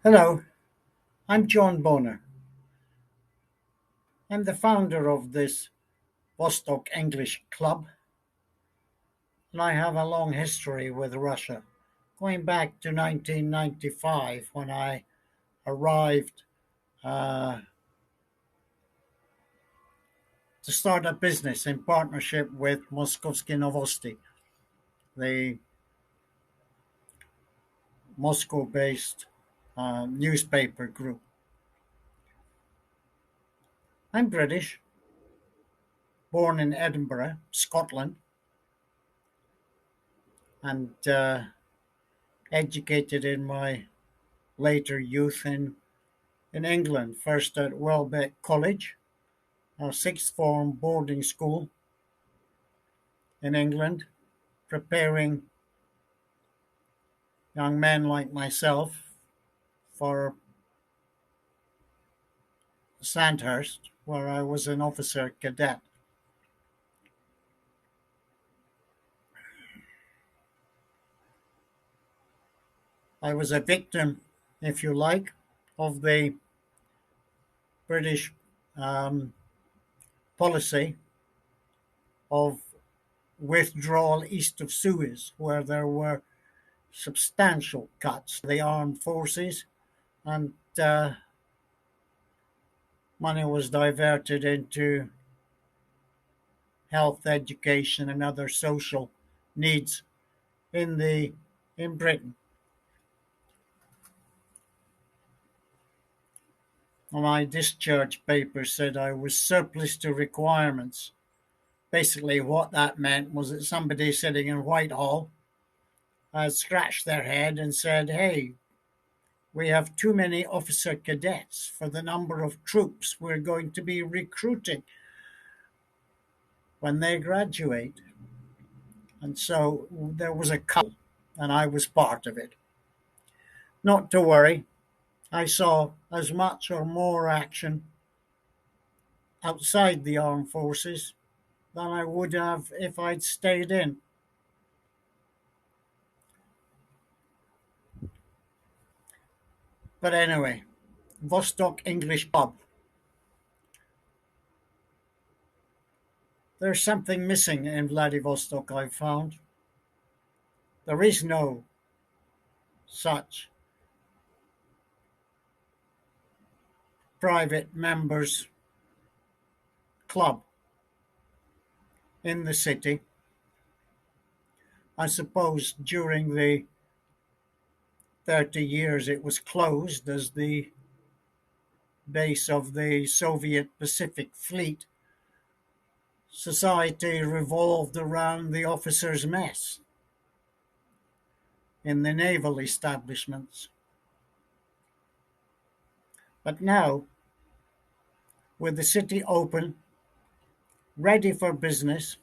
Hello, I'm John Bonar. I'm the founder of this Vostok English Club, and I have a long history with Russia, going back to 1995 when I arrived uh, to start a business in partnership with Moskovsky Novosti, the Moscow based newspaper group. I'm British, born in Edinburgh, Scotland, and educated in my later youth in England, first at Welbeck College, a sixth form boarding school in England, preparing young men like myself for Sandhurst, where I was an officer cadet. I was a victim, if you like, of the British um, policy of withdrawal east of Suez, where there were substantial cuts to the armed forces and money was diverted into health, education, and other social needs in the in Britain. My discharge paper said I was surplus to requirements. Basically, what that meant was that somebody sitting in Whitehall had scratched their head and said, "Hey, we have too many officer cadets for the number of troops we're going to be recruiting when they graduate." And so there was a cut, and I was part of it. Not to worry, I saw as much or more action outside the armed forces than I would have if I'd stayed in. But anyway, Vostok English Pub. There's something missing in Vladivostok, I've found. There is no such private members club in the city. I suppose during the 30 years it was closed as the base of the Soviet Pacific Fleet. Society revolved around the officers' mess in the naval establishments. But now, with the city open, ready for business,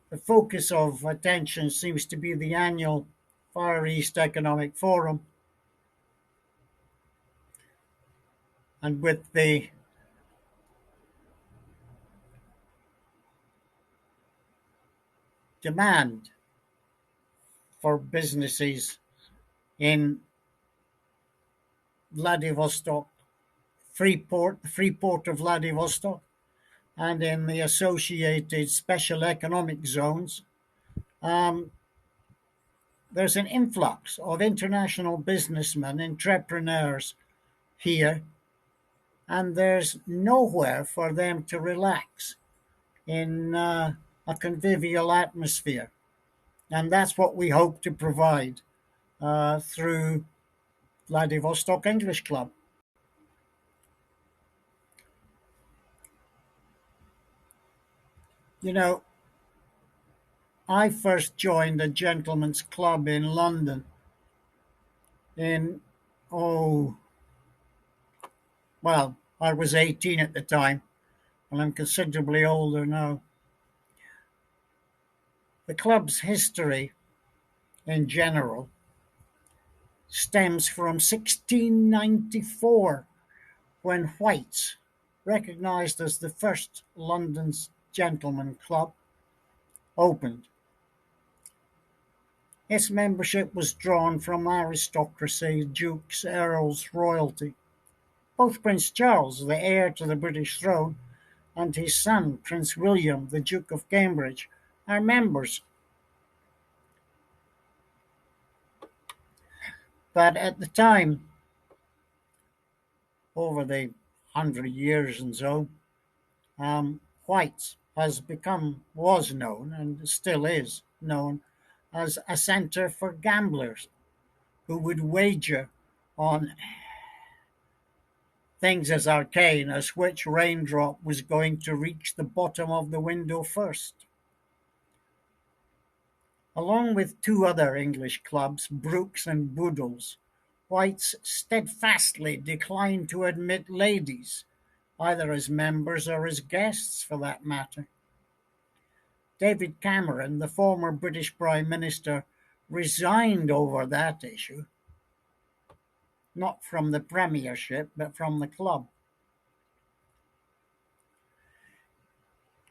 the focus of attention seems to be the annual Far East Economic Forum, and with the demand for businesses in Vladivostok, the free port of Vladivostok, and in the associated special economic zones, um, there's an influx of international businessmen, entrepreneurs here, and there's nowhere for them to relax in a convivial atmosphere. And that's what we hope to provide through Vladivostok English Club. You know, I first joined a gentleman's club in London in, oh, well, I was 18 at the time, and I'm considerably older now. The club's history, in general, stems from 1694 when White's, recognised as the first London's gentleman club, opened. Its membership was drawn from aristocracy, dukes, earls, royalty. Both Prince Charles, the heir to the British throne, and his son, Prince William, the Duke of Cambridge, are members. But at the time, over the 100 years and so, White's was known, and still is known, as a centre for gamblers who would wager on things as arcane as which raindrop was going to reach the bottom of the window first. Along with two other English clubs, Brooks and Boodle's, White's steadfastly declined to admit ladies, either as members or as guests for that matter. David Cameron, the former British Prime Minister, resigned over that issue, not from the Premiership, but from the club.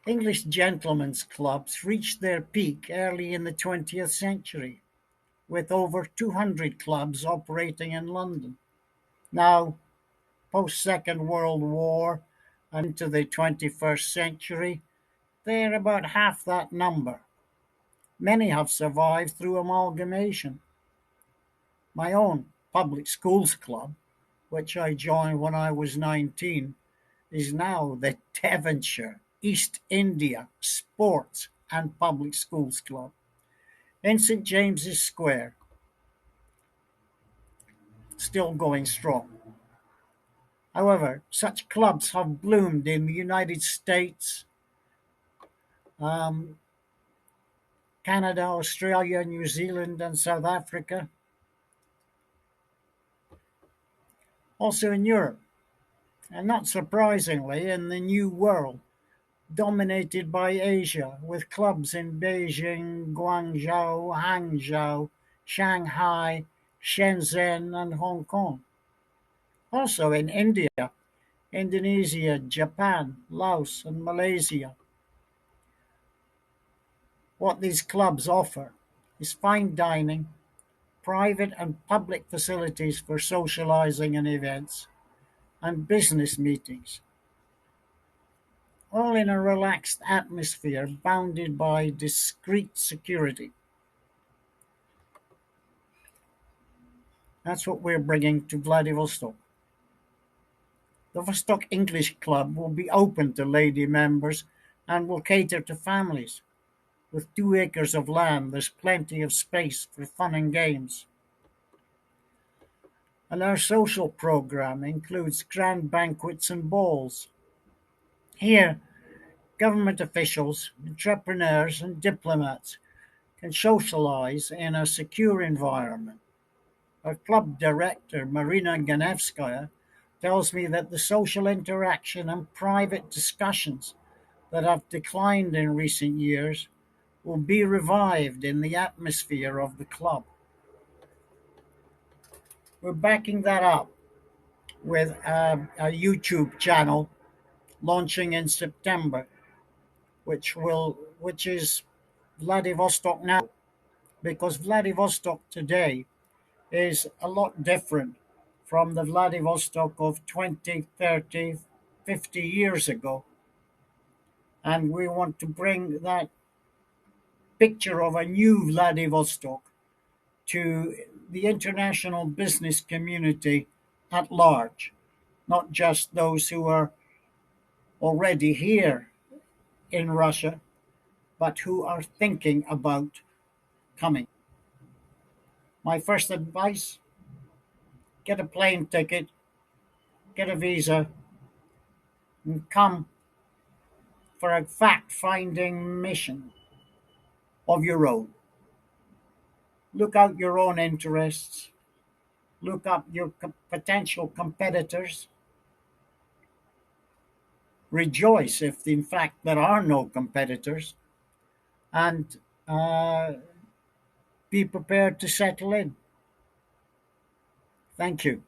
English gentlemen's clubs reached their peak early in the 20th century, with over 200 clubs operating in London. Now, post-Second World War and into the 21st century, they're about half that number. Many have survived through amalgamation. My own public schools club, which I joined when I was 19, is now the Devonshire East India Sports and Public Schools Club in St James's Square, still going strong. However, such clubs have bloomed in the United States, um, Canada, Australia, New Zealand, and South Africa, also in Europe, and not surprisingly in the New World, dominated by Asia, with clubs in Beijing, Guangzhou, Hangzhou, Shanghai, Shenzhen, and Hong Kong. Also in India, Indonesia, Japan, Laos, and Malaysia. What these clubs offer is fine dining, private and public facilities for socializing and events, and business meetings, all in a relaxed atmosphere bounded by discreet security. That's what we're bringing to Vladivostok. The Vostok English Club will be open to lady members and will cater to families. With 2 acres of land, there's plenty of space for fun and games. And our social program includes grand banquets and balls. Here, government officials, entrepreneurs, and diplomats can socialize in a secure environment. Our club director, Marina Ganevskaya, tells me that the social interaction and private discussions that have declined in recent years will be revived in the atmosphere of the club. We're backing that up with a YouTube channel launching in September, which is Vladivostok now, because Vladivostok today is a lot different from the Vladivostok of 20, 30, 50 years ago. And we want to bring that picture of a new Vladivostok to the international business community at large, not just those who are already here in Russia, but who are thinking about coming. My first advice: get a plane ticket, get a visa, and come for a fact finding mission of your own. Look out your own interests, look up your potential competitors, rejoice if in fact there are no competitors, and uh, be prepared to settle in. Thank you.